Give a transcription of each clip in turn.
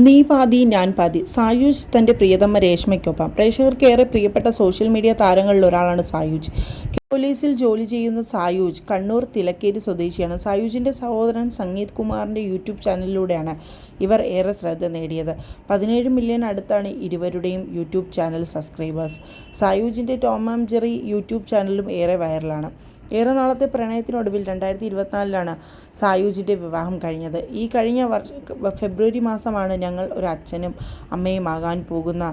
നീ പാതി ഞാൻ പാതി. സായൂജ് തൻ്റെ പ്രിയതമ്മ രേഷ്മയ്ക്കൊപ്പം. പ്രേക്ഷകർക്ക് ഏറെ പ്രിയപ്പെട്ട സോഷ്യൽ മീഡിയ താരങ്ങളിൽ ഒരാളാണ് സായൂജ്. പോലീസിൽ ജോലി ചെയ്യുന്ന സായൂജ് കണ്ണൂർ തിലക്കേരി സ്വദേശിയാണ്. സായൂജിൻ്റെ സഹോദരൻ സംഗീത് കുമാറിൻ്റെ യൂട്യൂബ് ചാനലിലൂടെയാണ് ഇവർ ഏറെ ശ്രദ്ധ നേടിയത്. 17 മില്യൺ അടുത്താണ് ഇരുവരുടെയും യൂട്യൂബ് ചാനൽ സബ്സ്ക്രൈബേഴ്സ്. സായൂജിൻ്റെ ടോം ആൻഡ് ജെറി യൂട്യൂബ് ചാനലും ഏറെ വൈറലാണ്. ഏറെ നാളത്തെ പ്രണയത്തിനൊടുവിൽ 2024 സായൂജിൻ്റെ വിവാഹം കഴിഞ്ഞത്. ഈ കഴിഞ്ഞ ഫെബ്രുവരി മാസമാണ് ഞങ്ങൾ ഒരു അച്ഛനും അമ്മയുമാകാൻ പോകുന്ന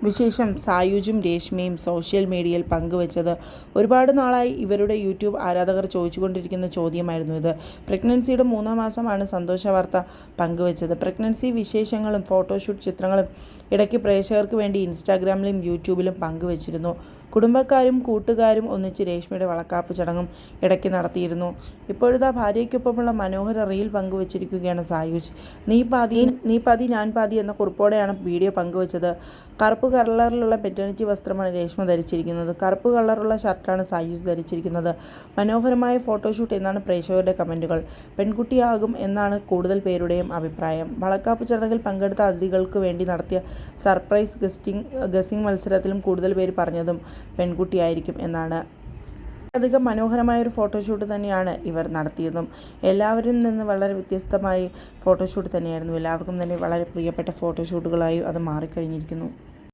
വിശേഷം സായൂജും രേഷ്മയും സോഷ്യൽ മീഡിയയിൽ പങ്കുവച്ചത്. ഒരുപാട് നാളായി ഇവരുടെ യൂട്യൂബ് ആരാധകർ ചോദിച്ചുകൊണ്ടിരിക്കുന്ന ചോദ്യമായിരുന്നു ഇത്. പ്രഗ്നൻസിയുടെ 3-ാം മാസമാണ് സന്തോഷ വാർത്ത പങ്കുവച്ചത്. പ്രഗ്നൻസി വിശേഷങ്ങളും ഫോട്ടോഷൂട്ട് ചിത്രങ്ങളും ഇടയ്ക്ക് പ്രേക്ഷകർക്ക് വേണ്ടി ഇൻസ്റ്റാഗ്രാമിലും യൂട്യൂബിലും പങ്കുവച്ചിരുന്നു. കുടുംബക്കാരും കൂട്ടുകാരും ഒന്നിച്ച് രേഷ്മയുടെ വളക്കാപ്പ് ചടങ്ങും ഇടയ്ക്ക് നടത്തിയിരുന്നു. ഇപ്പോഴത്തെ ഭാര്യയ്ക്കൊപ്പമുള്ള മനോഹര റീൽ പങ്കുവച്ചിരിക്കുകയാണ് സായൂജ്. നീ പാതി ഞാൻ പാതി എന്ന കുറിപ്പോടെയാണ് വീഡിയോ പങ്കുവച്ചത്. കറുപ്പ് കളറിലുള്ള മെറ്റേണിറ്റി വസ്ത്രമാണ് രേഷ്മ ധരിച്ചിരിക്കുന്നത്. കറുപ്പ് കളറുള്ള ഷർട്ടാണ് സായൂജ് ധരിച്ചിരിക്കുന്നത്. മനോഹരമായ ഫോട്ടോഷൂട്ട് എന്നാണ് പ്രേക്ഷകരുടെ കമൻറ്റുകൾ. പെൺകുട്ടിയാകും എന്നാണ് കൂടുതൽ പേരുടെയും അഭിപ്രായം. വളക്കാപ്പ് ചടങ്ങിൽ പങ്കെടുത്ത അതിഥികൾക്ക് വേണ്ടി നടത്തിയ സർപ്രൈസ് ഗസ്സിംഗ് മത്സരത്തിലും കൂടുതൽ പേര് പറഞ്ഞതും പെൺകുട്ടിയായിരിക്കും എന്നാണ്. അധികം മനോഹരമായൊരു ഫോട്ടോഷൂട്ട് തന്നെയാണ് ഇവർ നടത്തിയതും. എല്ലാവരിൽ നിന്ന് വളരെ വ്യത്യസ്തമായി ഫോട്ടോഷൂട്ട് തന്നെയായിരുന്നു. എല്ലാവർക്കും തന്നെ വളരെ പ്രിയപ്പെട്ട ഫോട്ടോഷൂട്ടുകളായി അത് മാറിക്കഴിഞ്ഞിരിക്കുന്നു.